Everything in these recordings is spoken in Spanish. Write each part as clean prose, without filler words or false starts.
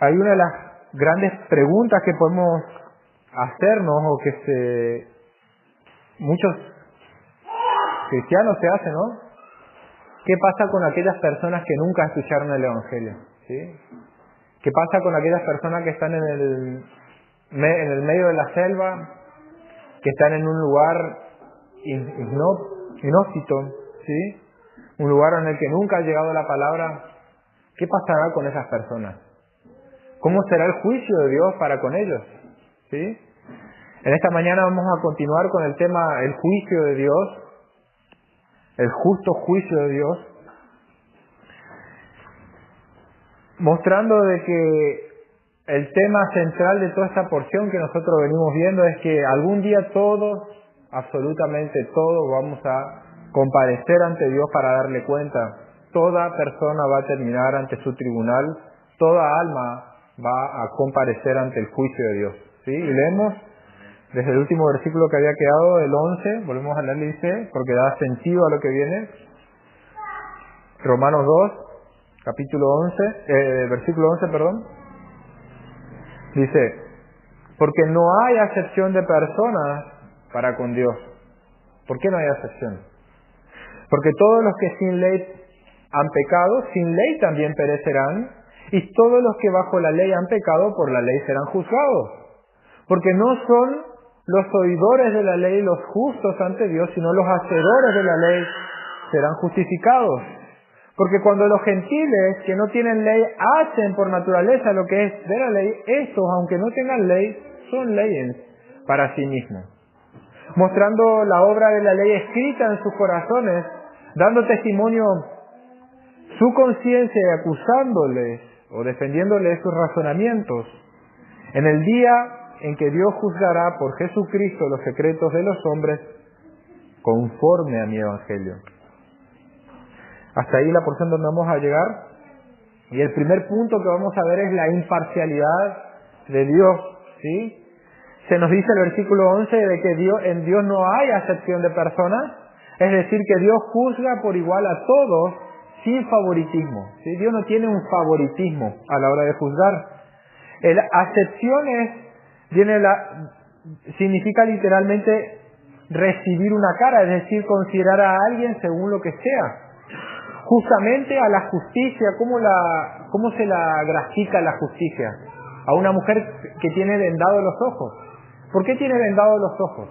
Hay una de las grandes preguntas que podemos hacernos o que muchos cristianos se hacen, ¿no? ¿Qué pasa con aquellas personas que nunca escucharon el Evangelio? ¿Sí? ¿Qué pasa con aquellas personas que están en el medio de la selva, que están en un lugar inhóspito, ¿sí? Un lugar en el que nunca ha llegado la palabra? ¿Qué pasará con esas personas? ¿Cómo será el juicio de Dios para con ellos? ¿Sí? En esta mañana vamos a continuar con el tema el juicio de Dios, el justo juicio de Dios, mostrando de que el tema central de toda esta porción que nosotros venimos viendo es que algún día todos, absolutamente todos, vamos a comparecer ante Dios para darle cuenta. Toda persona va a terminar ante su tribunal, toda alma va a comparecer ante el juicio de Dios. ¿Sí? Y leemos desde el último versículo que había quedado, el 11, volvemos a leer, dice, porque da sentido a lo que viene. Romanos 2, capítulo 11, versículo 11, perdón. Dice, porque no hay acepción de personas para con Dios. ¿Por qué no hay acepción? Porque todos los que sin ley han pecado, sin ley también perecerán, y todos los que bajo la ley han pecado, por la ley serán juzgados. Porque no son los oidores de la ley los justos ante Dios, sino los hacedores de la ley serán justificados. Porque cuando los gentiles que no tienen ley hacen por naturaleza lo que es de la ley, estos, aunque no tengan ley, son leyes para sí mismos. Mostrando la obra de la ley escrita en sus corazones, dando testimonio su conciencia y acusándoles o defendiéndoles sus razonamientos. En el día en que Dios juzgará por Jesucristo los secretos de los hombres conforme a mi evangelio. Hasta ahí la porción donde vamos a llegar. Y el primer punto que vamos a ver es la imparcialidad de Dios, ¿sí? Se nos dice el versículo 11 de que en Dios no hay acepción de personas, es decir, que Dios juzga por igual a todos sin favoritismo, ¿sí? Dios no tiene un favoritismo a la hora de juzgar. Acepciones significa literalmente recibir una cara, es decir, considerar a alguien según lo que sea. Justamente a la justicia, ¿cómo se la grafica la justicia? A una mujer que tiene vendados los ojos. ¿Por qué tiene vendados los ojos?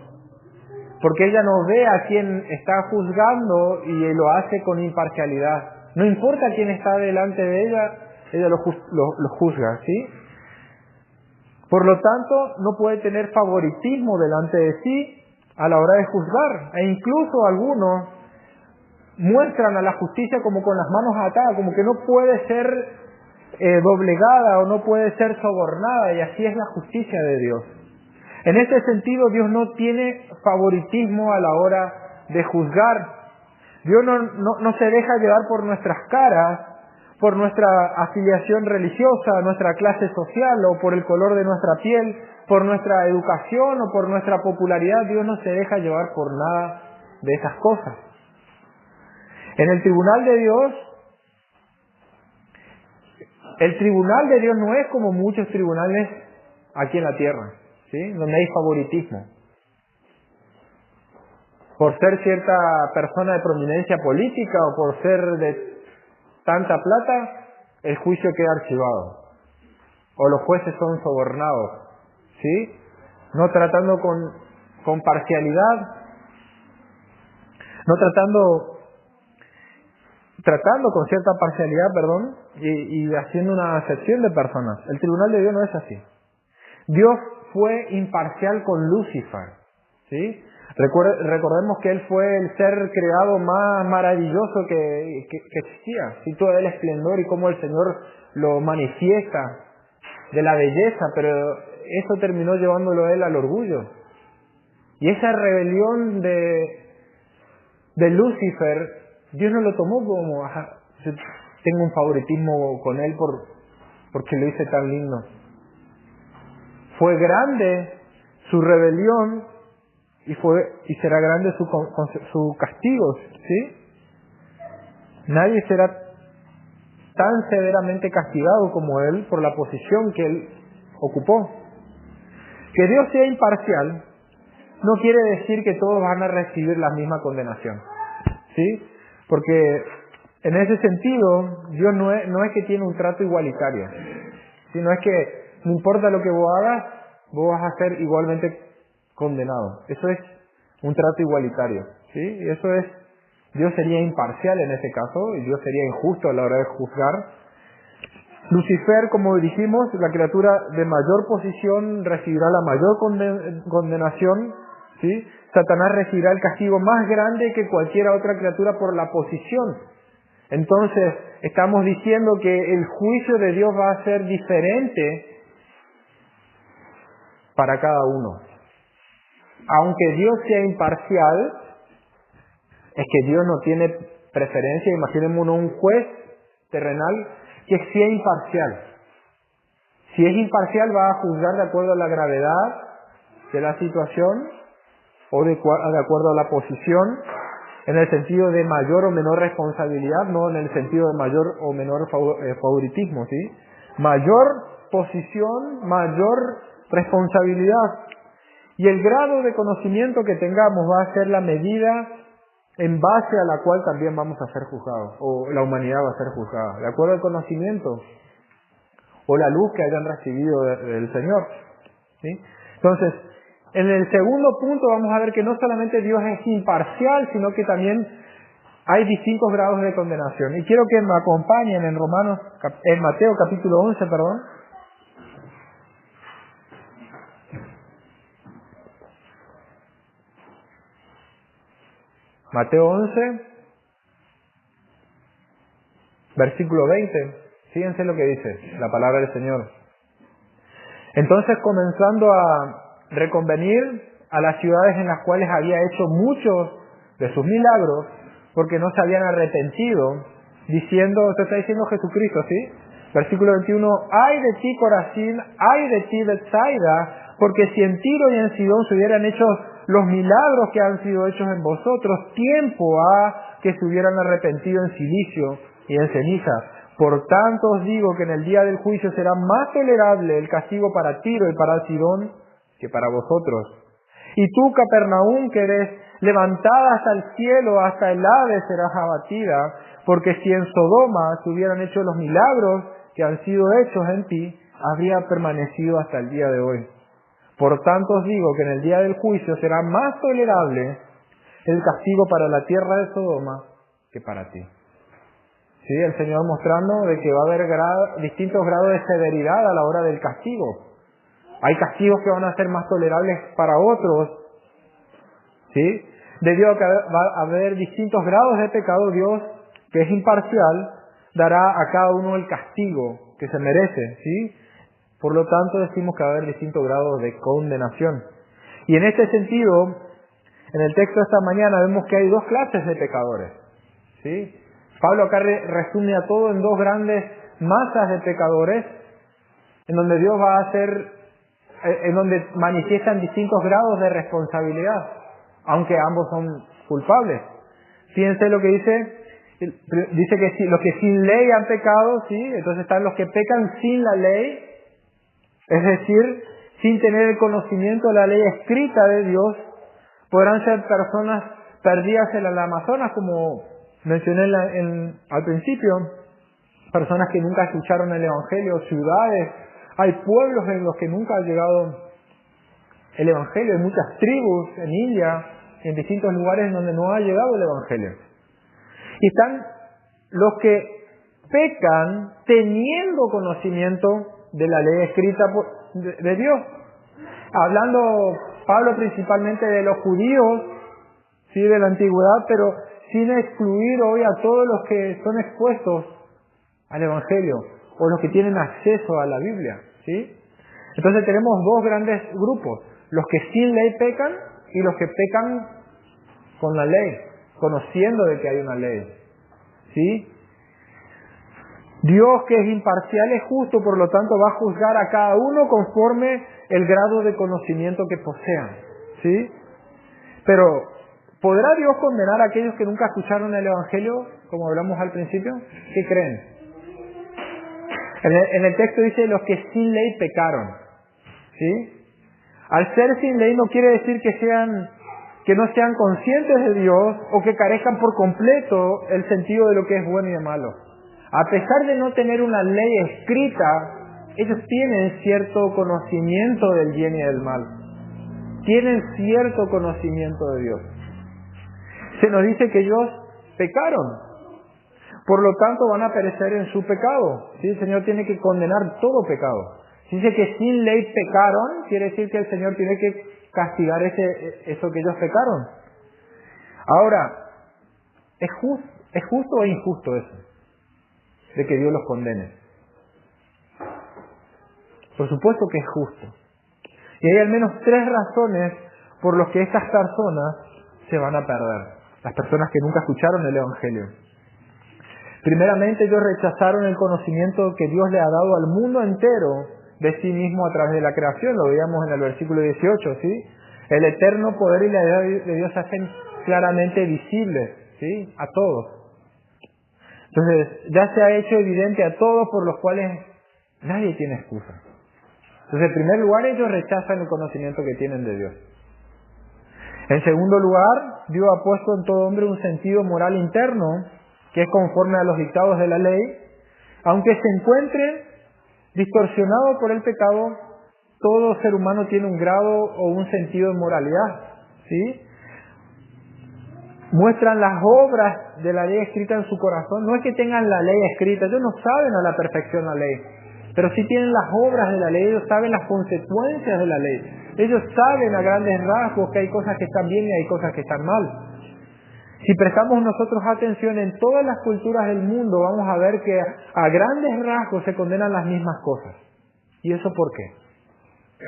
Porque ella no ve a quien está juzgando y lo hace con imparcialidad. No importa quién está delante de ella lo juzga, ¿sí? Por lo tanto, no puede tener favoritismo delante de sí a la hora de juzgar. E incluso algunos muestran a la justicia como con las manos atadas, como que no puede ser doblegada o no puede ser sobornada, y así es la justicia de Dios. En ese sentido, Dios no tiene favoritismo a la hora de juzgar. Dios no se deja llevar por nuestras caras, por nuestra afiliación religiosa, nuestra clase social o por el color de nuestra piel, por nuestra educación o por nuestra popularidad. Dios no se deja llevar por nada de esas cosas. En el tribunal de Dios, el tribunal de Dios no es como muchos tribunales aquí en la tierra, ¿sí? Donde hay favoritismo. Por ser cierta persona de prominencia política o por ser de tanta plata, el juicio queda archivado. O los jueces son sobornados, ¿sí? No tratando con parcialidad, no tratando con cierta parcialidad, y haciendo una acepción de personas. El tribunal de Dios no es así. Dios fue imparcial con Lucifer, ¿sí? Recordemos que él fue el ser creado más maravilloso que existía, ¿sí? Todo el esplendor y cómo el Señor lo manifiesta de la belleza, pero eso terminó llevándolo a él al orgullo. Y esa rebelión de Lucifer, Dios no lo tomó como, yo tengo un favoritismo con él porque lo hice tan lindo. Fue grande su rebelión y será grande su castigo, ¿sí? Nadie será tan severamente castigado como él por la posición que él ocupó. Que Dios sea imparcial no quiere decir que todos van a recibir la misma condenación, ¿sí? Porque en ese sentido, Dios no es que tiene un trato igualitario, ¿sí? No es que no importa lo que vos hagas, vos vas a ser igualmente condenado. Eso es un trato igualitario, ¿sí? Y eso es, Dios sería imparcial en ese caso, y Dios sería injusto a la hora de juzgar. Lucifer, como dijimos, la criatura de mayor posición recibirá la mayor condenación, ¿sí? Satanás recibirá el castigo más grande que cualquier otra criatura por la posición. Entonces, estamos diciendo que el juicio de Dios va a ser diferente para cada uno. Aunque Dios sea imparcial, es que Dios no tiene preferencia. Imaginémonos un juez terrenal que sea imparcial. Si es imparcial, va a juzgar de acuerdo a la gravedad de la situación o de acuerdo a la posición, en el sentido de mayor o menor responsabilidad, no en el sentido de mayor o menor favoritismo, ¿sí? Mayor posición, mayor responsabilidad. Y el grado de conocimiento que tengamos va a ser la medida en base a la cual también vamos a ser juzgados, o la humanidad va a ser juzgada, de acuerdo al conocimiento o la luz que hayan recibido del Señor, ¿sí? Entonces, en el segundo punto vamos a ver que no solamente Dios es imparcial, sino que también hay distintos grados de condenación. Y quiero que me acompañen en Mateo capítulo 11, perdón. Mateo 11, versículo 20. Fíjense lo que dice la palabra del Señor. Entonces, comenzando a reconvenir a las ciudades en las cuales había hecho muchos de sus milagros, porque no se habían arrepentido, diciendo, se está diciendo Jesucristo, ¿sí? Versículo 21, ¡ay de ti, Corazín! ¡Ay de ti, Betsaida! Porque si en Tiro y en Sidón se hubieran hecho los milagros que han sido hechos en vosotros, tiempo ha que se hubieran arrepentido en silicio y en ceniza. Por tanto os digo que en el día del juicio será más tolerable el castigo para Tiro y para Sidón que para vosotros. Y tú, Capernaum, que eres levantada hasta el cielo, hasta el Hades serás abatida, porque si en Sodoma se hubieran hecho los milagros que han sido hechos en ti, habría permanecido hasta el día de hoy. Por tanto os digo que en el día del juicio será más tolerable el castigo para la tierra de Sodoma que para ti. Sí, el Señor mostrando de que va a haber distintos grados de severidad a la hora del castigo. Hay castigos que van a ser más tolerables para otros, ¿sí? Debido a que va a haber distintos grados de pecado, Dios, que es imparcial, dará a cada uno el castigo que se merece, ¿sí? Por lo tanto, decimos que va a haber distintos grados de condenación. Y en este sentido, en el texto de esta mañana vemos que hay dos clases de pecadores, ¿sí? Pablo acá resume a todo en dos grandes masas de pecadores, en donde Dios va a hacer, en donde manifiestan distintos grados de responsabilidad, aunque ambos son culpables. Fíjense lo que dice que los que sin ley han pecado, ¿sí? Entonces están los que pecan sin la ley, es decir, sin tener el conocimiento de la ley escrita de Dios. Podrán ser personas perdidas en el Amazonas, como mencioné al principio, personas que nunca escucharon el Evangelio, ciudades, hay pueblos en los que nunca ha llegado el Evangelio, hay muchas tribus en India, en distintos lugares en donde no ha llegado el Evangelio. Y están los que pecan teniendo conocimiento de la ley escrita de Dios. Hablando Pablo principalmente de los judíos, sí, de la antigüedad, pero sin excluir hoy a todos los que son expuestos al Evangelio o los que tienen acceso a la Biblia, ¿sí? Entonces tenemos dos grandes grupos, los que sin ley pecan y los que pecan con la ley, conociendo de que hay una ley, ¿sí? Dios, que es imparcial, es justo, por lo tanto va a juzgar a cada uno conforme el grado de conocimiento que posean, ¿sí? Pero ¿podrá Dios condenar a aquellos que nunca escucharon el Evangelio, como hablamos al principio? ¿Qué creen? En el texto dice los que sin ley pecaron. ¿Sí? Al ser sin ley no quiere decir que no sean conscientes de Dios o que carezcan por completo el sentido de lo que es bueno y de malo. A pesar de no tener una ley escrita, ellos tienen cierto conocimiento del bien y del mal. Tienen cierto conocimiento de Dios. Se nos dice que ellos pecaron. Por lo tanto van a perecer en su pecado. ¿Sí? El Señor tiene que condenar todo pecado. Si dice que sin ley pecaron, quiere decir que el Señor tiene que castigar eso que ellos pecaron. Ahora, ¿es justo o injusto eso? De que Dios los condene. Por supuesto que es justo. Y hay al menos 3 razones por las que estas personas se van a perder. Las personas que nunca escucharon el Evangelio. Primeramente, ellos rechazaron el conocimiento que Dios le ha dado al mundo entero de sí mismo a través de la creación. Lo veíamos en el versículo 18, ¿sí? El eterno poder y la edad de Dios se hacen claramente visibles, ¿sí? A todos. Entonces, ya se ha hecho evidente a todos por los cuales nadie tiene excusa. Entonces, en primer lugar, ellos rechazan el conocimiento que tienen de Dios. En segundo lugar, Dios ha puesto en todo hombre un sentido moral interno que es conforme a los dictados de la ley, aunque se encuentre distorsionado por el pecado, todo ser humano tiene un grado o un sentido de moralidad, ¿sí? Muestran las obras de la ley escrita en su corazón. No es que tengan la ley escrita, ellos no saben a la perfección la ley, pero sí tienen las obras de la ley, ellos saben las consecuencias de la ley. Ellos saben a grandes rasgos que hay cosas que están bien y hay cosas que están mal. Si prestamos nosotros atención en todas las culturas del mundo, vamos a ver que a grandes rasgos se condenan las mismas cosas. ¿Y eso por qué?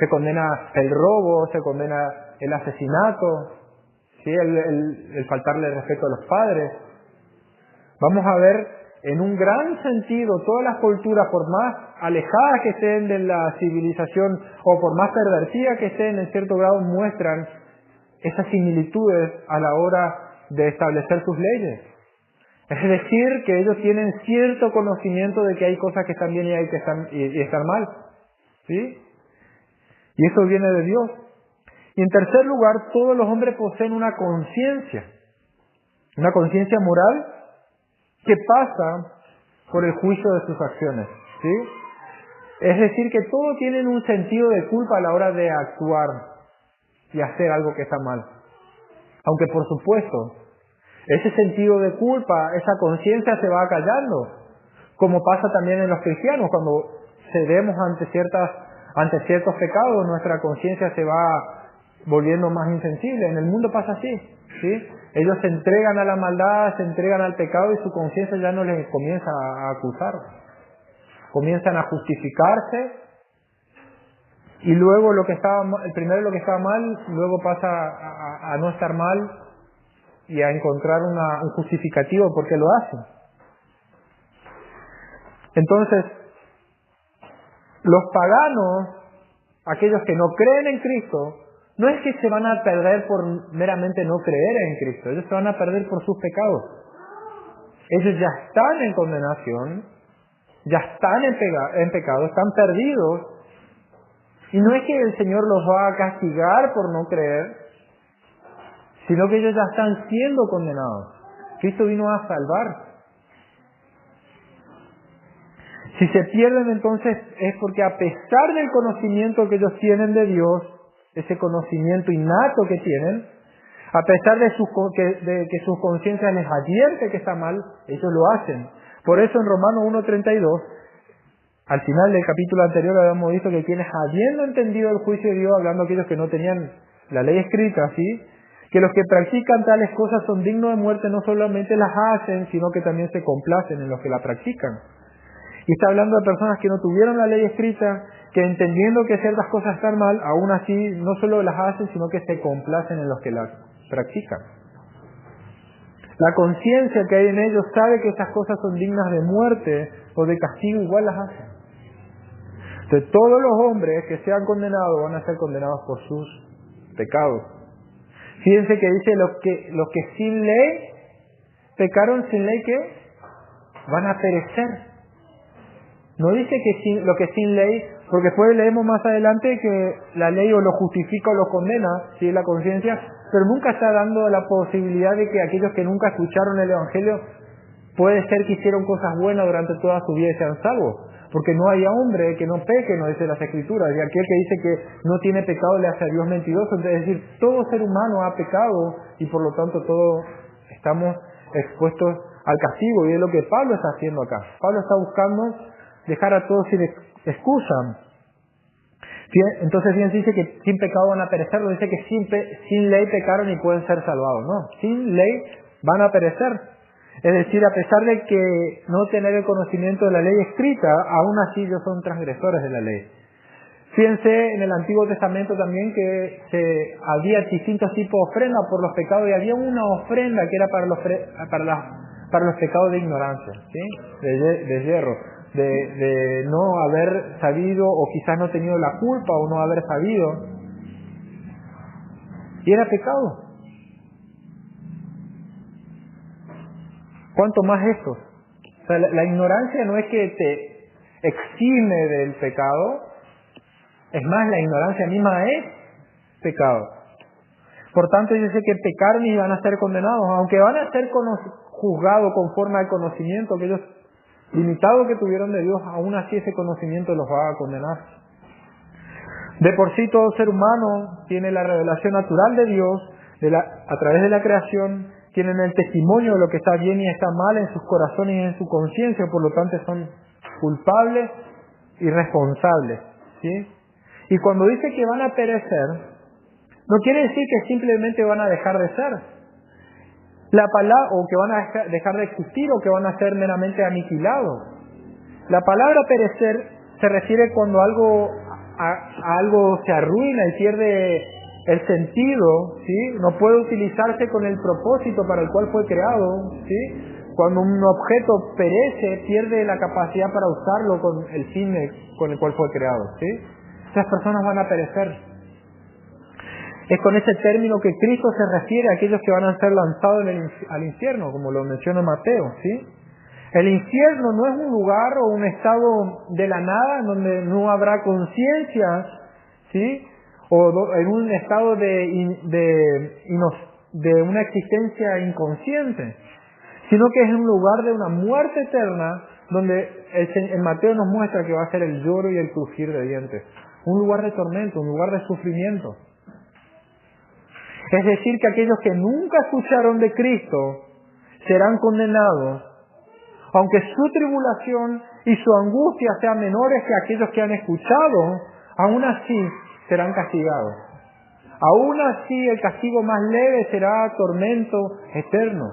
Se condena el robo, se condena el asesinato, ¿sí? el faltarle respeto a los padres. Vamos a ver en un gran sentido todas las culturas, por más alejadas que estén de la civilización o por más pervertidas que estén, en cierto grado muestran esas similitudes a la hora de establecer sus leyes. Es decir, que ellos tienen cierto conocimiento de que hay cosas que están bien y hay que están mal. ¿Sí? Y eso viene de Dios. Y en tercer lugar, todos los hombres poseen una conciencia moral que pasa por el juicio de sus acciones. ¿Sí? Es decir, que todos tienen un sentido de culpa a la hora de actuar y hacer algo que está mal. Aunque por supuesto, ese sentido de culpa, esa conciencia se va acallando, como pasa también en los cristianos, cuando cedemos ante ciertos pecados, nuestra conciencia se va volviendo más insensible. En el mundo pasa así, ¿sí? Ellos se entregan a la maldad, se entregan al pecado y su conciencia ya no les comienza a acusar. Comienzan a justificarse y luego primero lo que estaba mal, luego pasa a no estar mal y a encontrar un justificativo por qué lo hacen. Entonces, los paganos, aquellos que no creen en Cristo, no es que se van a perder por meramente no creer en Cristo, ellos se van a perder por sus pecados. Ellos ya están en condenación, ya están en pecado, están perdidos. Y no es que el Señor los va a castigar por no creer, sino que ellos ya están siendo condenados. Cristo vino a salvar. Si se pierden, entonces es porque a pesar del conocimiento que ellos tienen de Dios, ese conocimiento innato que tienen, a pesar de que sus conciencias les advierte que está mal, ellos lo hacen. Por eso en Romanos 1:32, al final del capítulo anterior habíamos visto que quienes habiendo entendido el juicio de Dios, hablando de aquellos que no tenían la ley escrita, ¿sí?, que los que practican tales cosas son dignos de muerte, no solamente las hacen, sino que también se complacen en los que la practican. Y está hablando de personas que no tuvieron la ley escrita, que entendiendo que ciertas cosas están mal, aún así no solo las hacen, sino que se complacen en los que las practican. La conciencia que hay en ellos sabe que esas cosas son dignas de muerte o de castigo, igual las hacen. Entonces todos los hombres que sean condenados van a ser condenados por sus pecados. Fíjense que dice los que sin ley pecaron sin ley, ¿qué? Van a perecer. No dice que lo que sin ley, porque después leemos más adelante que la ley o lo justifica o lo condena, ¿sí? La conciencia, pero nunca está dando la posibilidad de que aquellos que nunca escucharon el Evangelio, puede ser que hicieron cosas buenas durante toda su vida y sean salvos. Porque no hay hombre que no peque, nos dice las Escrituras, y aquel que dice que no tiene pecado le hace a Dios mentiroso. Entonces, es decir, todo ser humano ha pecado y por lo tanto todos estamos expuestos al castigo, y es lo que Pablo está haciendo acá. Pablo está buscando dejar a todos sin excusa. Entonces bien se dice que sin pecado van a perecer, no dice que sin ley pecaron y pueden ser salvados, no, sin ley van a perecer. Es decir, a pesar de que no tener el conocimiento de la ley escrita, aún así ellos son transgresores de la ley. Fíjense en el Antiguo Testamento también que había distintos tipos de ofrendas por los pecados, y había una ofrenda que era para los pecados de ignorancia, ¿sí? de yerro, de no haber sabido, o quizás no tenido la culpa, o no haber sabido, y era pecado. ¿Cuánto más esto? O sea, la ignorancia no es que te exime del pecado, es más, la ignorancia misma es pecado. Por tanto, dice que pecaron y van a ser condenados, aunque van a ser juzgados conforme al conocimiento que ellos limitado que tuvieron de Dios, aún así ese conocimiento los va a condenar. De por sí todo ser humano tiene la revelación natural de Dios a través de la creación, tienen el testimonio de lo que está bien y está mal en sus corazones y en su conciencia, por lo tanto son culpables y responsables, ¿sí? Y cuando dice que van a perecer, no quiere decir que simplemente van a dejar de ser. La palabra, o que van a dejar de existir, o que van a ser meramente aniquilados. La palabra perecer se refiere cuando algo se arruina y pierde el sentido, ¿sí? No puede utilizarse con el propósito para el cual fue creado, ¿sí? Cuando un objeto perece, pierde la capacidad para usarlo con el fin con el cual fue creado, ¿sí? Esas personas van a perecer. Es con ese término que Cristo se refiere a aquellos que van a ser lanzados al infierno, como lo menciona Mateo, ¿sí? El infierno no es un lugar o un estado de la nada en donde no habrá conciencia, ¿sí? O en un estado de una existencia inconsciente, sino que es un lugar de una muerte eterna, donde en Mateo nos muestra que va a ser el lloro y el crujir de dientes. Un lugar de tormento, un lugar de sufrimiento. Es decir, que aquellos que nunca escucharon de Cristo serán condenados, aunque su tribulación y su angustia sean menores que aquellos que han escuchado, aún así serán castigados. Aún así el castigo más leve será tormento eterno.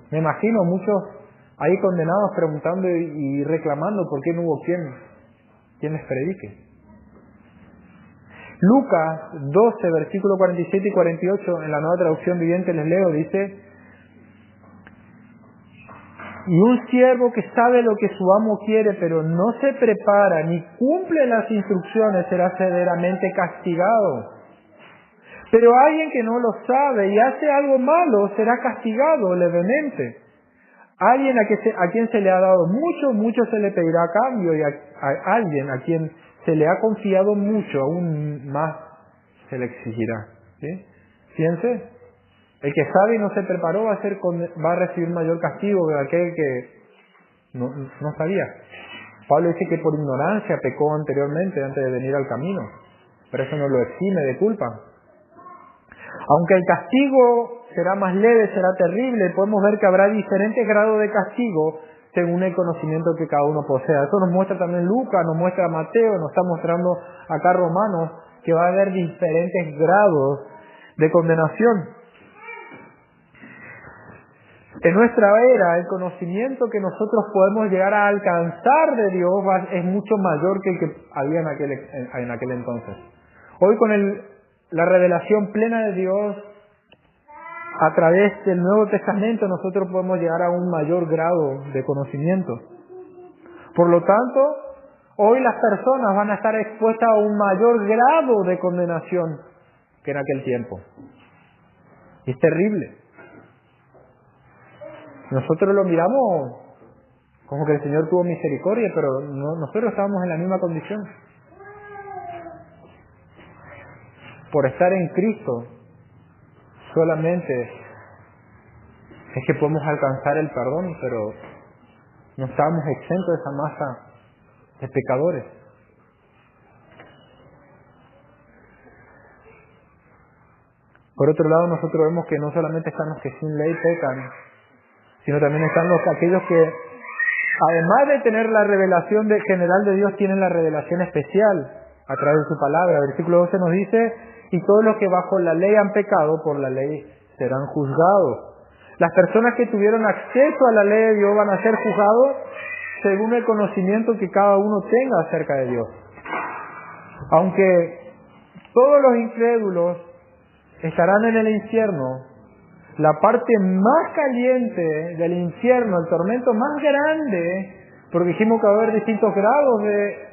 Me imagino muchos ahí condenados preguntando y reclamando por qué no hubo quien les predique. Lucas 12, versículo 47 y 48, en la Nueva Traducción Viviente les leo, dice: y un siervo que sabe lo que su amo quiere, pero no se prepara ni cumple las instrucciones, será severamente castigado. Pero alguien que no lo sabe y hace algo malo, será castigado levemente. Alguien a quien se le ha dado mucho, mucho se le pedirá a cambio, y a alguien a quien se le ha confiado mucho, aún más se le exigirá, ¿sí? Fíjense, el que sabe y no se preparó va a recibir mayor castigo que aquel que no sabía. Pablo dice que por ignorancia pecó anteriormente, antes de venir al camino, pero eso no lo exime de culpa. Aunque el castigo será más leve, será terrible, podemos ver que habrá diferentes grados de castigo según el conocimiento que cada uno posea. Eso nos muestra también Lucas, nos muestra Mateo, nos está mostrando acá Romanos, que va a haber diferentes grados de condenación. En nuestra era, el conocimiento que nosotros podemos llegar a alcanzar de Dios es mucho mayor que el que había en aquel entonces. Hoy con la revelación plena de Dios, a través del Nuevo Testamento, nosotros podemos llegar a un mayor grado de conocimiento. Por lo tanto, hoy las personas van a estar expuestas a un mayor grado de condenación que en aquel tiempo. Y es terrible. Nosotros lo miramos Como que el Señor tuvo misericordia, pero nosotros estábamos en la misma condición. Por estar en Cristo, solamente es que podemos alcanzar el perdón, pero no estábamos exentos de esa masa de pecadores. Por otro lado, nosotros vemos que no solamente están los que sin ley pecan, sino también están aquellos que, además de tener la revelación general de Dios, tienen la revelación especial a través de su palabra. El versículo 12 nos dice: y todos los que bajo la ley han pecado, por la ley serán juzgados. Las personas que tuvieron acceso a la ley de Dios van a ser juzgados según el conocimiento que cada uno tenga acerca de Dios. Aunque todos los incrédulos estarán en el infierno, la parte más caliente del infierno, el tormento más grande, porque dijimos que va a haber distintos grados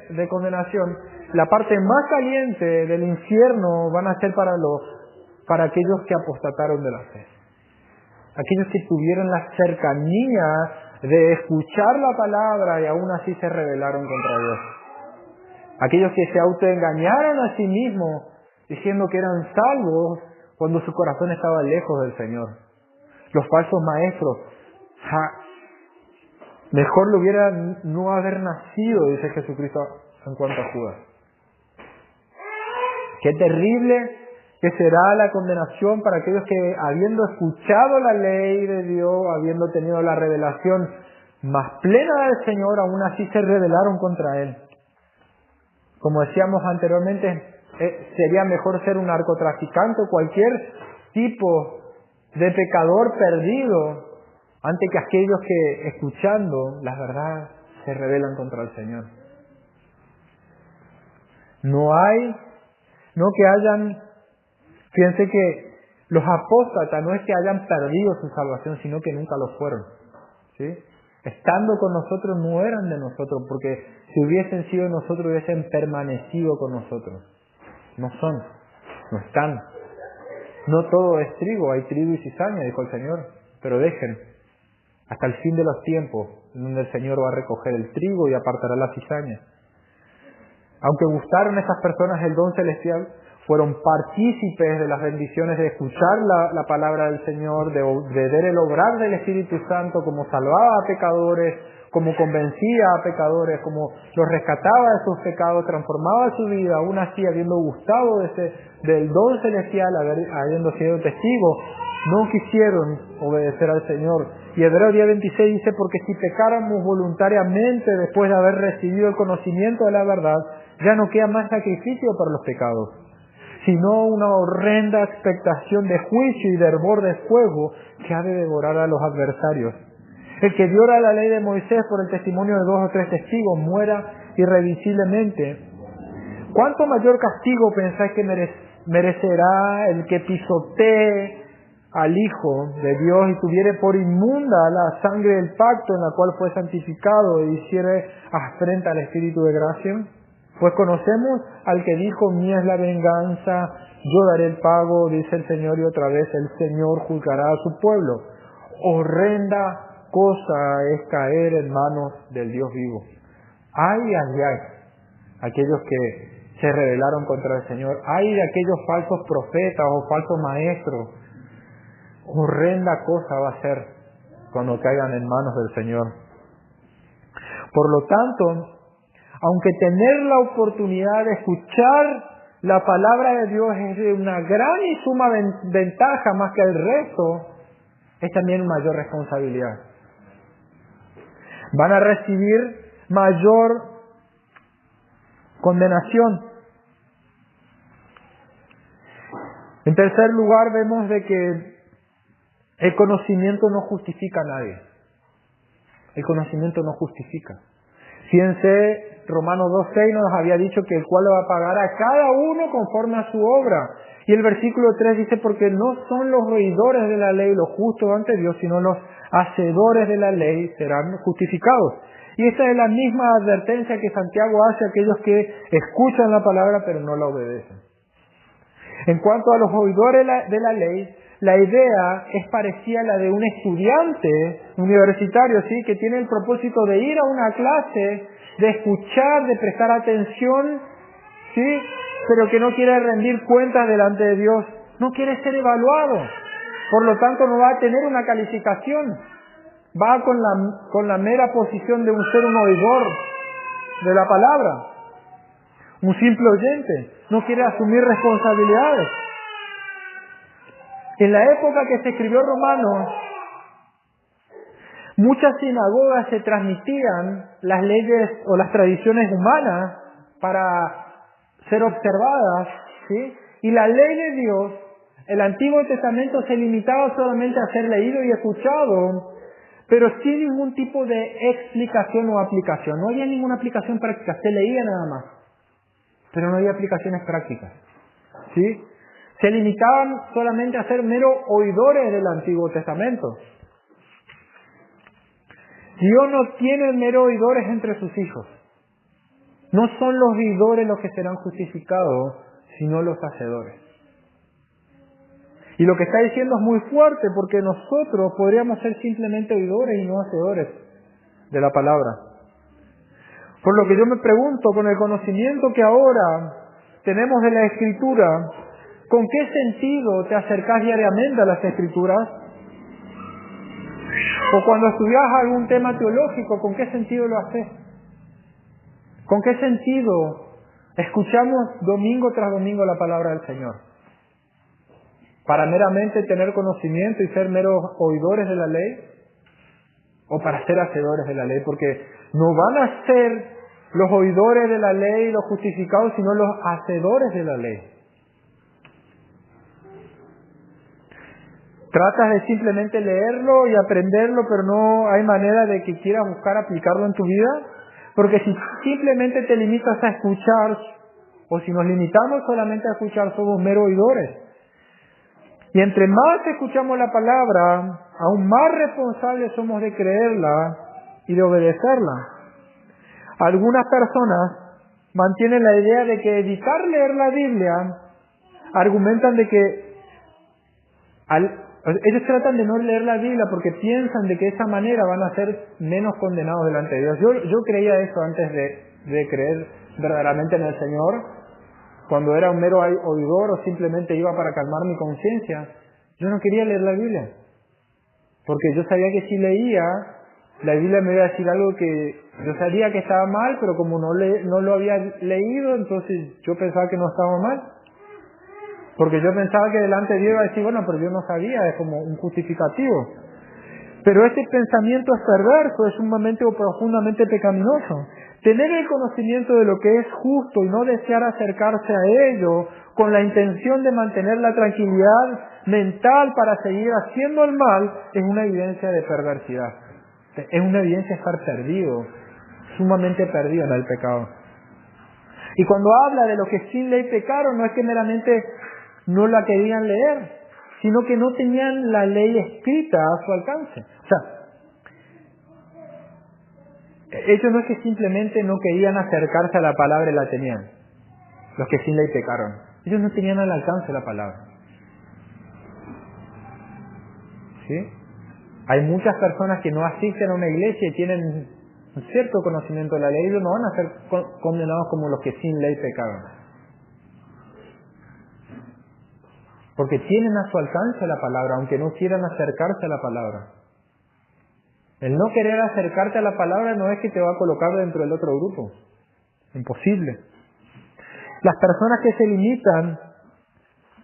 de condenación, la parte más caliente del infierno van a ser para aquellos que apostataron de la fe. Aquellos que tuvieron la cercanía de escuchar la palabra y aún así se rebelaron contra Dios. Aquellos que se autoengañaron a sí mismos diciendo que eran salvos cuando su corazón estaba lejos del Señor. Los falsos maestros, mejor le hubiera no haber nacido, dice Jesucristo en cuanto a Judas. Qué terrible que será la condenación para aquellos que, habiendo escuchado la ley de Dios, habiendo tenido la revelación más plena del Señor, aún así se rebelaron contra Él. Como decíamos anteriormente, sería mejor ser un narcotraficante o cualquier tipo de pecador perdido antes que aquellos que, escuchando la verdad, se rebelan contra el Señor. Fíjense que los apóstatas no es que hayan perdido su salvación, sino que nunca lo fueron, ¿sí? Estando con nosotros no eran de nosotros, porque si hubiesen sido de nosotros hubiesen permanecido con nosotros. No son, no están. No todo es trigo, hay trigo y cizaña, dijo el Señor, pero dejen hasta el fin de los tiempos, donde el Señor va a recoger el trigo y apartará la cizaña. Aunque gustaron esas personas el don celestial, fueron partícipes de las bendiciones de escuchar la palabra del Señor, de ver el obrar del Espíritu Santo, como salvaba a pecadores, como convencía a pecadores, como los rescataba de sus pecados, transformaba su vida, aún así habiendo gustado del don celestial, habiendo sido testigos, no quisieron obedecer al Señor. Y Hebreos 10:26 dice: porque si pecáramos voluntariamente después de haber recibido el conocimiento de la verdad, ya no queda más sacrificio para los pecados, sino una horrenda expectación de juicio y de hervor de fuego que ha de devorar a los adversarios. El que viola la ley de Moisés por el testimonio de 2 o 3 testigos muera irrevisiblemente. ¿Cuánto mayor castigo pensáis que merecerá el que pisotee al Hijo de Dios y tuviere por inmunda la sangre del pacto en la cual fue santificado e hiciere afrenta al Espíritu de gracia? Pues conocemos al que dijo: mía es la venganza, yo daré el pago, dice el Señor, y otra vez el Señor juzgará a su pueblo. Horrenda cosa es caer en manos del Dios vivo. Ay, ay, ay, aquellos que se rebelaron contra el Señor. Ay de aquellos falsos profetas o falsos maestros. Horrenda cosa va a ser cuando caigan en manos del Señor. Por lo tanto, aunque tener la oportunidad de escuchar la palabra de Dios es de una gran y suma ventaja más que el resto, es también mayor responsabilidad. Van a recibir mayor condenación. En tercer lugar, vemos de que el conocimiento no justifica a nadie. El conocimiento no justifica. Fíjense, Romanos 2:6 nos había dicho que el cual le va a pagar a cada uno conforme a su obra. Y el versículo 3 dice: porque no son los oidores de la ley los justos ante Dios, sino los hacedores de la ley serán justificados. Y esta es la misma advertencia que Santiago hace a aquellos que escuchan la palabra pero no la obedecen. En cuanto a los oidores de la ley, la idea es parecida a la de un estudiante universitario, ¿sí? Que tiene el propósito de ir a una clase, de escuchar, de prestar atención, ¿sí? Pero que no quiere rendir cuentas delante de Dios, no quiere ser evaluado, por lo tanto no va a tener una calificación, va con la mera posición de un ser un oidor de la palabra, un simple oyente, no quiere asumir responsabilidades. En la época que se escribió Romanos, muchas sinagogas se transmitían las leyes o las tradiciones humanas para ser observadas, ¿sí? Y la ley de Dios, el Antiguo Testamento, se limitaba solamente a ser leído y escuchado, pero sin ningún tipo de explicación o aplicación. No había ninguna aplicación práctica, se leía nada más, pero no había aplicaciones prácticas, ¿sí? Se limitaban solamente a ser mero oidores del Antiguo Testamento. Dios no tiene mero oidores entre sus hijos. No son los oidores los que serán justificados, sino los hacedores. Y lo que está diciendo es muy fuerte, porque nosotros podríamos ser simplemente oidores y no hacedores de la palabra. Por lo que yo me pregunto, con el conocimiento que ahora tenemos de la Escritura, ¿con qué sentido te acercás diariamente a las Escrituras? O cuando estudias algún tema teológico, ¿con qué sentido lo haces? ¿Con qué sentido escuchamos domingo tras domingo la palabra del Señor? ¿Para meramente tener conocimiento y ser meros oidores de la ley? ¿O para ser hacedores de la ley? Porque no van a ser los oidores de la ley los justificados, sino los hacedores de la ley. Tratas de simplemente leerlo y aprenderlo, pero no hay manera de que quieras buscar aplicarlo en tu vida. Porque si simplemente te limitas a escuchar, o si nos limitamos solamente a escuchar, somos meros oidores. Y entre más escuchamos la palabra, aún más responsables somos de creerla y de obedecerla. Algunas personas mantienen la idea de que evitar leer la Biblia, argumentan de que ellos tratan de no leer la Biblia porque piensan de que de esa manera van a ser menos condenados delante de Dios. Yo creía eso antes de creer verdaderamente en el Señor. Cuando era un mero oidor o simplemente iba para calmar mi conciencia, yo no quería leer la Biblia. Porque yo sabía que si leía, la Biblia me iba a decir algo que yo sabía que estaba mal, pero como no lo había leído, entonces yo pensaba que no estaba mal. Porque yo pensaba que delante de Dios iba a decir, bueno, pero yo no sabía, es como un justificativo. Pero este pensamiento es perverso, es sumamente o profundamente pecaminoso. Tener el conocimiento de lo que es justo y no desear acercarse a ello con la intención de mantener la tranquilidad mental para seguir haciendo el mal es una evidencia de perversidad. Es una evidencia de estar perdido, sumamente perdido en el pecado. Y cuando habla de lo que sin ley pecaron, no es que meramente no la querían leer, sino que no tenían la ley escrita a su alcance. O sea, ellos no es que simplemente no querían acercarse a la palabra y la tenían, los que sin ley pecaron. Ellos no tenían al alcance la palabra. ¿Sí? Hay muchas personas que no asisten a una iglesia y tienen un cierto conocimiento de la ley, ellos no van a ser condenados como los que sin ley pecaron. Porque tienen a su alcance la palabra, aunque no quieran acercarse a la palabra. El no querer acercarte a la palabra no es que te va a colocar dentro del otro grupo. Imposible. Las personas que se limitan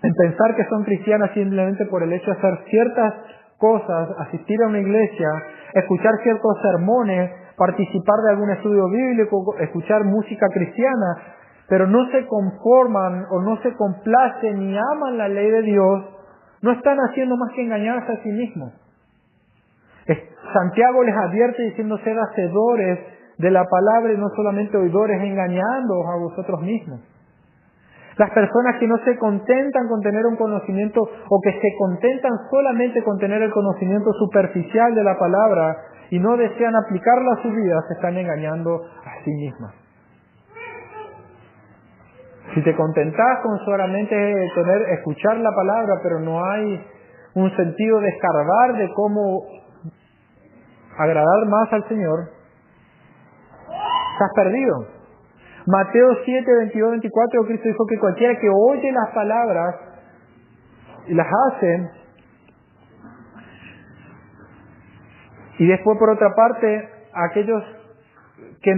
en pensar que son cristianas simplemente por el hecho de hacer ciertas cosas, asistir a una iglesia, escuchar ciertos sermones, participar de algún estudio bíblico, escuchar música cristiana, pero no se conforman o no se complacen ni aman la ley de Dios, no están haciendo más que engañarse a sí mismos. Santiago les advierte diciendo ser hacedores de la palabra y no solamente oidores, engañándoos a vosotros mismos. Las personas que no se contentan con tener un conocimiento o que se contentan solamente con tener el conocimiento superficial de la palabra y no desean aplicarla a su vida, se están engañando a sí mismas. Si te contentás con solamente escuchar la palabra, pero no hay un sentido de escarbar de cómo agradar más al Señor, estás perdido. Mateo 7, 22, 24, Cristo dijo que cualquiera que oye las palabras y las hace, y después por otra parte, aquellos que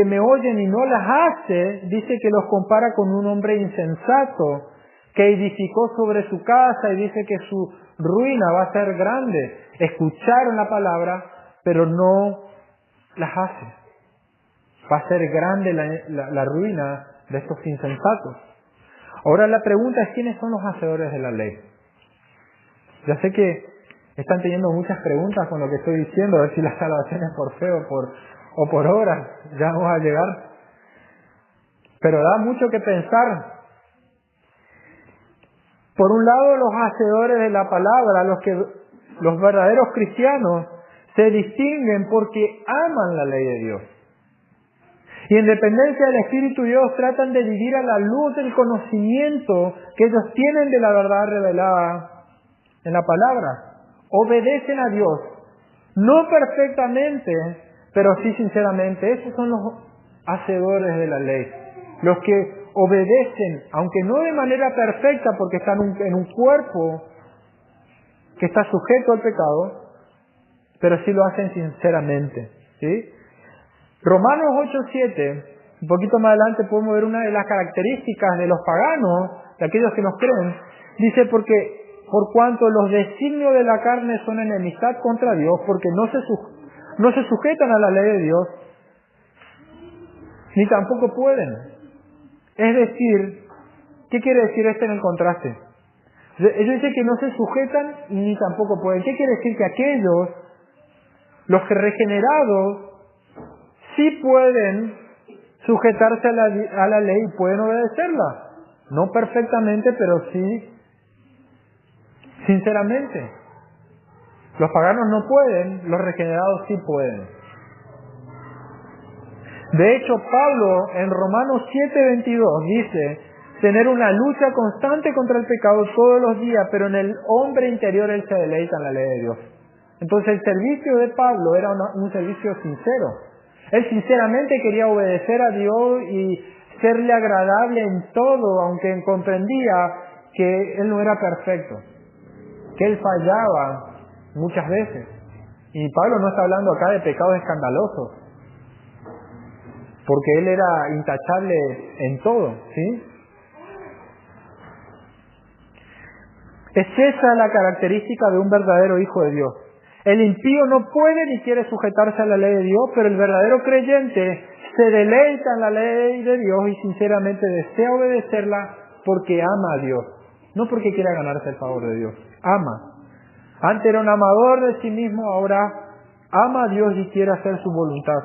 me oyen y no las hace, dice que los compara con un hombre insensato que edificó sobre su casa y dice que su ruina va a ser grande. Escucharon la palabra, pero no las hace. Va a ser grande la ruina de estos insensatos. Ahora la pregunta es, ¿quiénes son los hacedores de la ley? Ya sé que están teniendo muchas preguntas con lo que estoy diciendo, a ver si la salvación es por fe o por obras. Ya vamos a llegar. Pero da mucho que pensar. Por un lado, los hacedores de la palabra, los verdaderos cristianos, se distinguen porque aman la ley de Dios. Y en dependencia del Espíritu de Dios tratan de vivir a la luz del conocimiento que ellos tienen de la verdad revelada en la palabra. Obedecen a Dios, no perfectamente, pero sí sinceramente. Esos son los hacedores de la ley. Los que obedecen, aunque no de manera perfecta, porque están en un cuerpo que está sujeto al pecado, pero sí lo hacen sinceramente, ¿sí? Romanos 8:7, un poquito más adelante podemos ver una de las características de los paganos, de aquellos que nos creen. Dice, porque por cuanto los designios de la carne son enemistad contra Dios, porque no se sujetan a la ley de Dios, ni tampoco pueden. Es decir, ¿qué quiere decir en el contraste? Ellos dicen que no se sujetan ni tampoco pueden. ¿Qué quiere decir? Que aquellos, los que regenerados, sí pueden sujetarse a la ley y pueden obedecerla. No perfectamente, pero sí sinceramente. Los paganos no pueden, los regenerados sí pueden. De hecho, Pablo en Romanos 7:22 dice tener una lucha constante contra el pecado todos los días, pero en el hombre interior él se deleita en la ley de Dios. Entonces el servicio de Pablo era un servicio sincero. Él sinceramente quería obedecer a Dios y serle agradable en todo, aunque comprendía que él no era perfecto, que él fallaba muchas veces. Y Pablo no está hablando acá de pecados escandalosos, porque él era intachable en todo, ¿sí? Es esa la característica de un verdadero hijo de Dios. El impío no puede ni quiere sujetarse a la ley de Dios, pero el verdadero creyente se deleita en la ley de Dios y sinceramente desea obedecerla porque ama a Dios, no porque quiera ganarse el favor de Dios. Ama. Antes era un amador de sí mismo, ahora ama a Dios y quiere hacer su voluntad.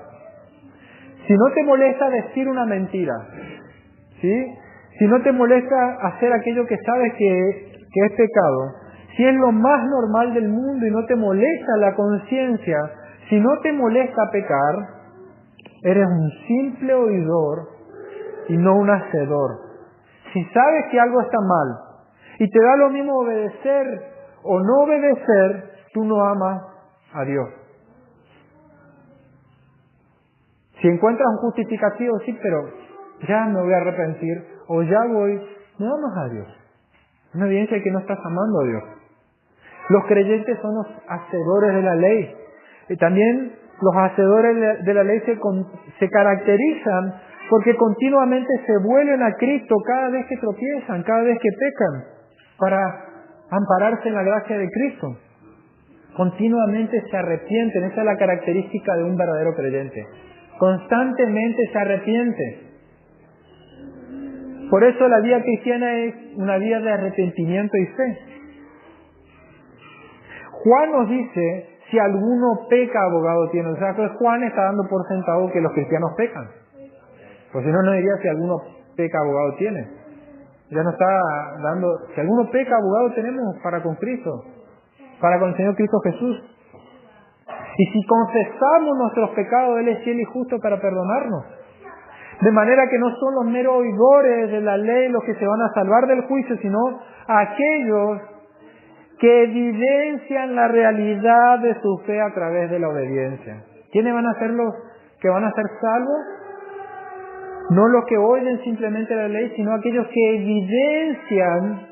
Si no te molesta decir una mentira, ¿sí? Si no te molesta hacer aquello que sabes que es pecado, si es lo más normal del mundo y no te molesta la conciencia, si no te molesta pecar, eres un simple oidor y no un hacedor. Si sabes que algo está mal y te da lo mismo obedecer o no obedecer, tú no amas a Dios. Si encuentras un justificativo, sí, pero ya me voy a arrepentir o ya voy, no amas a Dios. Una evidencia de que no estás amando a Dios. Los creyentes son los hacedores de la ley. Y también los hacedores de la ley se caracterizan porque continuamente se vuelven a Cristo cada vez que tropiezan, cada vez que pecan, para ampararse en la gracia de Cristo. Continuamente se arrepienten. Esa es la característica de un verdadero creyente. Constantemente se arrepiente. Por eso la vida cristiana es una vida de arrepentimiento y fe. Juan nos dice, si alguno peca, abogado tiene. O sea, que Juan está dando por sentado que los cristianos pecan. Pues si no, no diría si alguno peca, abogado tiene. Ya no está dando, si alguno peca, abogado tenemos para con Cristo, para con el Señor Cristo Jesús. Y si confesamos nuestros pecados, Él es fiel y justo para perdonarnos. De manera que no son los meros oidores de la ley los que se van a salvar del juicio, sino aquellos que evidencian la realidad de su fe a través de la obediencia. ¿Quiénes van a ser los que van a ser salvos? No los que oyen simplemente la ley, sino aquellos que evidencian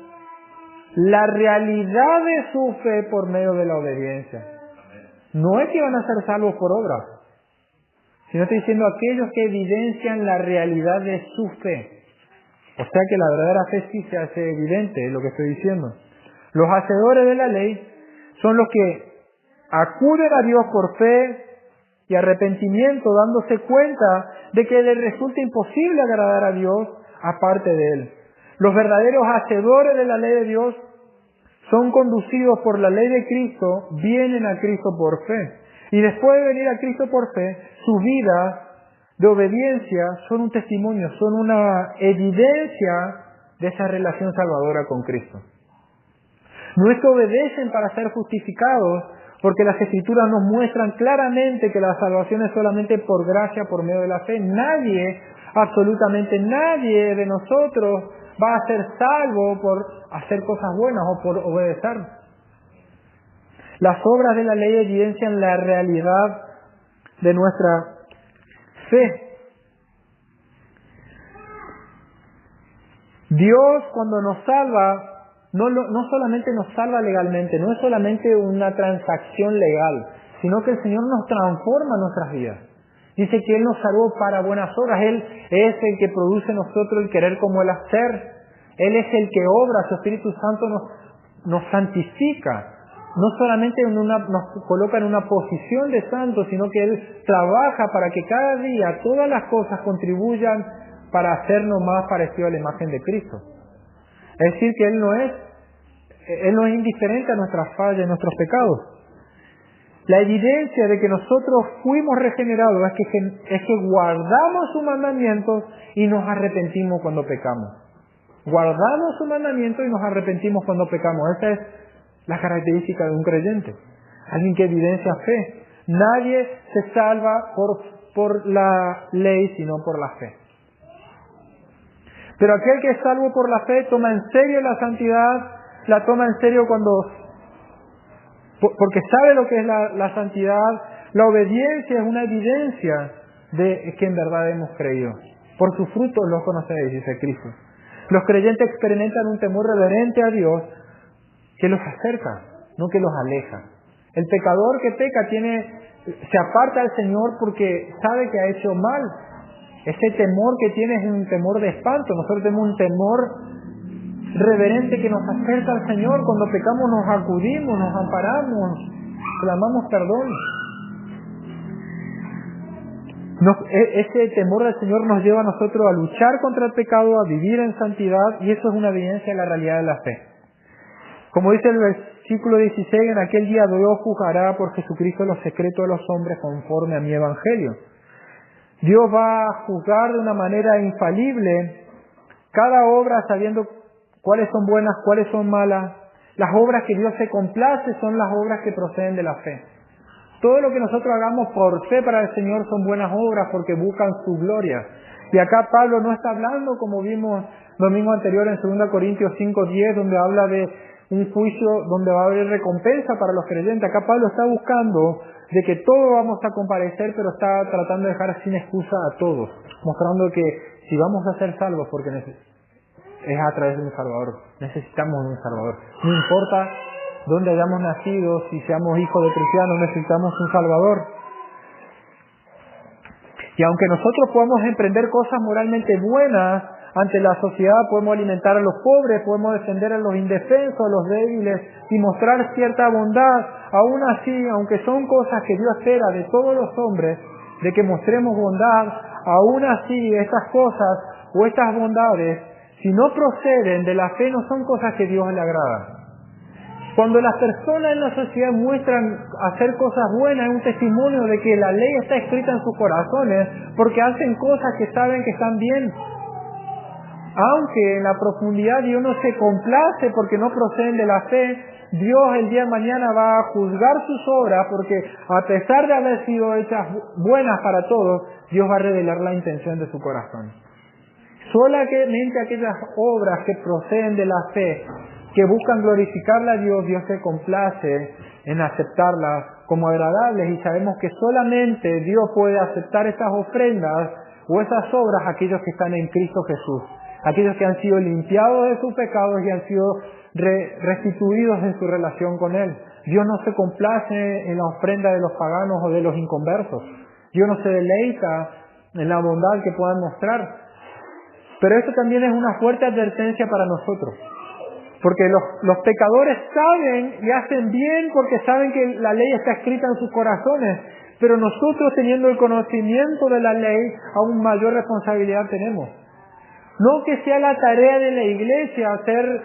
la realidad de su fe por medio de la obediencia. No es que van a ser salvos por obras, sino estoy diciendo aquellos que evidencian la realidad de su fe. O sea que la verdadera fe sí se hace evidente, es lo que estoy diciendo. Los hacedores de la ley son los que acuden a Dios por fe y arrepentimiento, dándose cuenta de que les resulta imposible agradar a Dios aparte de Él. Los verdaderos hacedores de la ley de Dios son conducidos por la ley de Cristo, vienen a Cristo por fe. Y después de venir a Cristo por fe, sus vidas de obediencia son un testimonio, son una evidencia de esa relación salvadora con Cristo. No es que obedecen para ser justificados, porque las Escrituras nos muestran claramente que la salvación es solamente por gracia, por medio de la fe. Nadie, absolutamente nadie de nosotros va a ser salvo por hacer cosas buenas o por obedecer. Las obras de la ley evidencian la realidad de nuestra fe. Dios, cuando nos salva, no solamente nos salva legalmente, no es solamente una transacción legal, sino que el Señor nos transforma nuestras vidas. Dice que Él nos salvó para buenas obras. Él es el que produce en nosotros el querer como el hacer. Él es el que obra, su Espíritu Santo nos santifica. No solamente nos coloca en una posición de santos, sino que Él trabaja para que cada día todas las cosas contribuyan para hacernos más parecidos a la imagen de Cristo. Es decir, que Él no es indiferente a nuestras fallas y nuestros pecados. La evidencia de que nosotros fuimos regenerados es que guardamos sus mandamientos y nos arrepentimos cuando pecamos. Guardamos sus mandamientos y nos arrepentimos cuando pecamos. Esa es la característica de un creyente. Alguien que evidencia fe. Nadie se salva por la ley, sino por la fe. Pero aquel que es salvo por la fe toma en serio la santidad, la toma en serio porque sabe lo que es la santidad. La obediencia es una evidencia de que en verdad hemos creído. Por sus frutos los conocéis, dice Cristo. Los creyentes experimentan un temor reverente a Dios que los acerca, no que los aleja. El pecador que peca se aparta del Señor porque sabe que ha hecho mal. Ese temor que tiene es un temor de espanto. Nosotros tenemos un temor reverente que nos acerca al Señor. Cuando pecamos nos acudimos, nos amparamos, clamamos perdón. Ese temor del Señor nos lleva a nosotros a luchar contra el pecado, a vivir en santidad, y eso es una evidencia de la realidad de la fe. Como dice el versículo 16, en aquel día Dios juzgará por Jesucristo los secretos de los hombres conforme a mi evangelio. Dios va a juzgar de una manera infalible cada obra sabiendo cuáles son buenas, cuáles son malas. Las obras que Dios se complace son las obras que proceden de la fe. Todo lo que nosotros hagamos por fe para el Señor son buenas obras porque buscan su gloria. Y acá Pablo no está hablando, como vimos domingo anterior en 2 Corintios 5:10, donde habla de un juicio donde va a haber recompensa para los creyentes. Acá Pablo está buscando de que todos vamos a comparecer, pero está tratando de dejar sin excusa a todos, mostrando que si vamos a ser salvos, porque es a través de un Salvador, necesitamos de un Salvador. No importa dónde hayamos nacido, si seamos hijos de cristianos, necesitamos un Salvador. Y aunque nosotros podamos emprender cosas moralmente buenas ante la sociedad, podemos alimentar a los pobres, podemos defender a los indefensos, a los débiles y mostrar cierta bondad, aún así, aunque son cosas que Dios espera de todos los hombres, de que mostremos bondad, aún así estas cosas o estas bondades, si no proceden de la fe, no son cosas que Dios le agrada. Cuando las personas en la sociedad muestran hacer cosas buenas, es un testimonio de que la ley está escrita en sus corazones, porque hacen cosas que saben que están bien. Aunque en la profundidad Dios no se complace porque no proceden de la fe, Dios el día de mañana va a juzgar sus obras, porque a pesar de haber sido hechas buenas para todos, Dios va a revelar la intención de su corazón. Solamente aquellas obras que proceden de la fe que buscan glorificarle a Dios, Dios se complace en aceptarlas como agradables, y sabemos que solamente Dios puede aceptar esas ofrendas o esas obras aquellos que están en Cristo Jesús, aquellos que han sido limpiados de sus pecados y han sido restituidos en su relación con Él. Dios no se complace en la ofrenda de los paganos o de los inconversos. Dios no se deleita en la bondad que puedan mostrar. Pero esto también es una fuerte advertencia para nosotros. Porque los pecadores saben y hacen bien porque saben que la ley está escrita en sus corazones. Pero nosotros, teniendo el conocimiento de la ley, aún mayor responsabilidad tenemos. No que sea la tarea de la iglesia hacer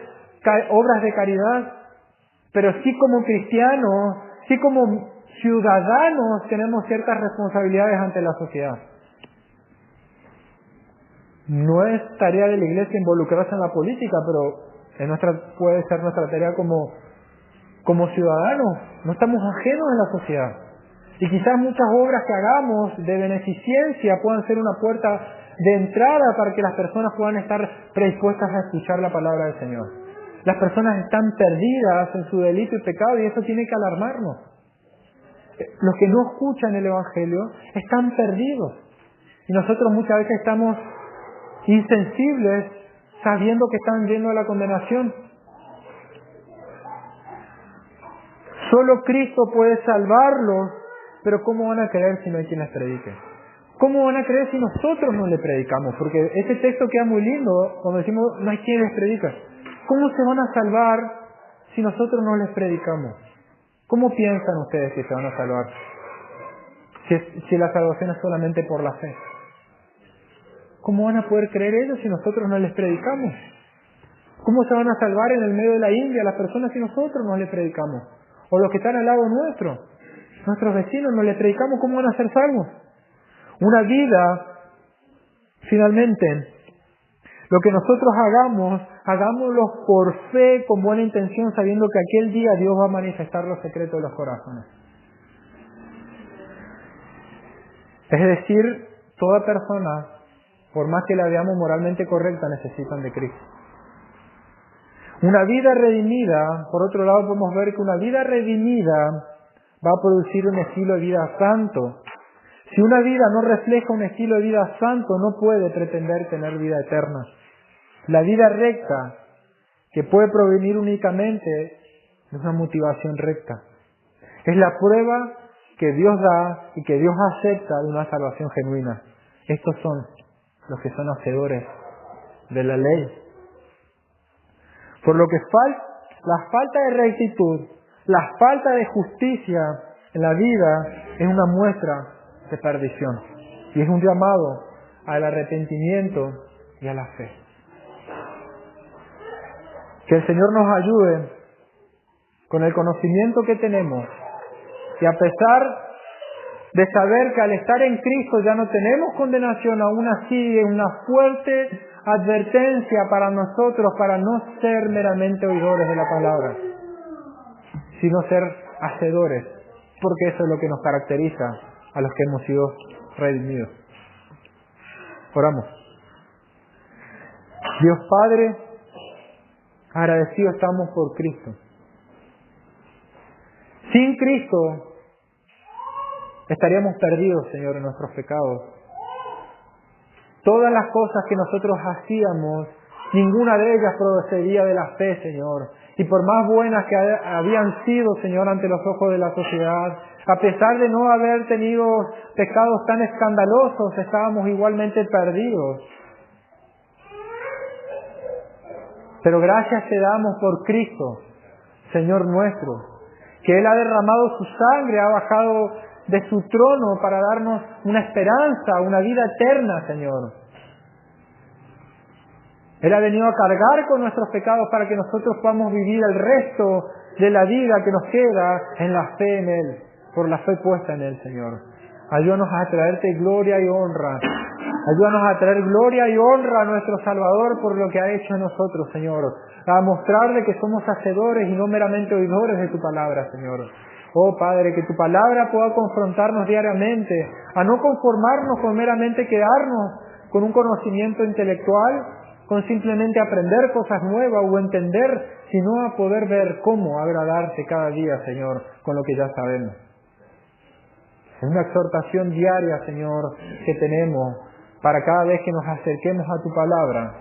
obras de caridad, pero sí como cristianos, sí como ciudadanos tenemos ciertas responsabilidades ante la sociedad. No es tarea de la iglesia involucrarse en la política, pero puede ser nuestra tarea como ciudadanos. No estamos ajenos a la sociedad. Y quizás muchas obras que hagamos de beneficencia puedan ser una puerta de entrada para que las personas puedan estar predispuestas a escuchar la palabra del Señor. Las personas están perdidas en su delito y pecado, y eso tiene que alarmarnos. Los que no escuchan el Evangelio están perdidos. Y nosotros muchas veces estamos insensibles sabiendo que están yendo a la condenación. Solo Cristo puede salvarlos, pero ¿cómo van a creer si no hay quien les predique? ¿Cómo van a creer si nosotros no les predicamos? Porque ese texto queda muy lindo cuando decimos no hay quien les predica. ¿Cómo se van a salvar si nosotros no les predicamos? ¿Cómo piensan ustedes que se van a salvar? Si la salvación es solamente por la fe. ¿Cómo van a poder creer ellos si nosotros no les predicamos? ¿Cómo se van a salvar en el medio de la India las personas si nosotros no les predicamos? O los que están al lado nuestro, nuestros vecinos, no les predicamos, ¿cómo van a ser salvos? Una vida, finalmente, lo que nosotros hagamos, hagámoslo por fe, con buena intención, sabiendo que aquel día Dios va a manifestar los secretos de los corazones. Es decir, toda persona, por más que la veamos moralmente correcta, necesitan de Cristo. Una vida redimida, por otro lado podemos ver que una vida redimida va a producir un estilo de vida santo. Si una vida no refleja un estilo de vida santo, no puede pretender tener vida eterna. La vida recta, que puede provenir únicamente de una motivación recta, es la prueba que Dios da y que Dios acepta de una salvación genuina. Estos son los que son hacedores de la ley. Por lo que la falta de rectitud, la falta de justicia en la vida es una muestra de perdición. Y es un llamado al arrepentimiento y a la fe. Que el Señor nos ayude con el conocimiento que tenemos, y a pesar de saber que al estar en Cristo ya no tenemos condenación, aún así es una fuerte advertencia para nosotros para no ser meramente oidores de la palabra, sino ser hacedores, porque eso es lo que nos caracteriza a los que hemos sido redimidos. Oramos. Dios Padre, agradecidos estamos por Cristo. Sin Cristo estaríamos perdidos, Señor, en nuestros pecados. Todas las cosas que nosotros hacíamos, ninguna de ellas procedía de la fe, Señor. Y por más buenas que habían sido, Señor, ante los ojos de la sociedad, a pesar de no haber tenido pecados tan escandalosos, estábamos igualmente perdidos. Pero gracias te damos por Cristo, Señor nuestro, que Él ha derramado su sangre, ha bajado de su trono para darnos una esperanza, una vida eterna, Señor. Él ha venido a cargar con nuestros pecados para que nosotros podamos vivir el resto de la vida que nos queda en la fe en Él, por la fe puesta en Él, Señor. Ayúdanos a traerte gloria y honra. Ayúdanos a traer gloria y honra a nuestro Salvador por lo que ha hecho en nosotros, Señor. A mostrarle que somos hacedores y no meramente oidores de tu palabra, Señor. Oh Padre, que tu palabra pueda confrontarnos diariamente, a no conformarnos con meramente quedarnos con un conocimiento intelectual, con simplemente aprender cosas nuevas o entender sino a poder ver cómo agradarte cada día, Señor, con lo que ya sabemos. Es una exhortación diaria, Señor, que tenemos para cada vez que nos acerquemos a tu palabra,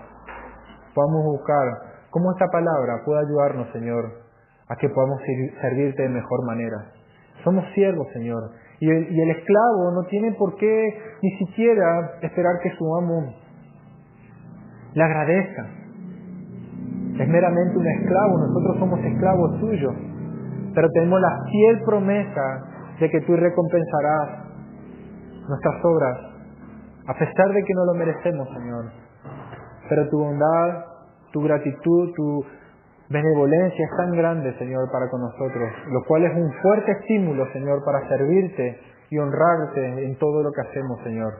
podamos buscar cómo esta palabra puede ayudarnos, Señor, a que podamos servirte de mejor manera. Somos siervos, Señor, y el esclavo no tiene por qué ni siquiera esperar que su amo le agradezca. Es meramente un esclavo, nosotros somos esclavos tuyos, pero tenemos la fiel promesa de que tú recompensarás nuestras obras, a pesar de que no lo merecemos, Señor. Pero tu bondad, tu gratitud, tu benevolencia es tan grande, Señor, para con nosotros, lo cual es un fuerte estímulo, Señor, para servirte y honrarte en todo lo que hacemos, Señor.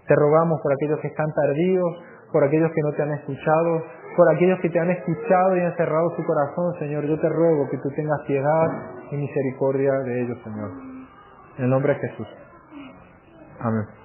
Te rogamos por aquellos que están perdidos, por aquellos que no te han escuchado, por aquellos que te han escuchado y han cerrado su corazón, Señor. Yo te ruego que tú tengas piedad y misericordia de ellos, Señor. En el nombre de Jesús. Amén.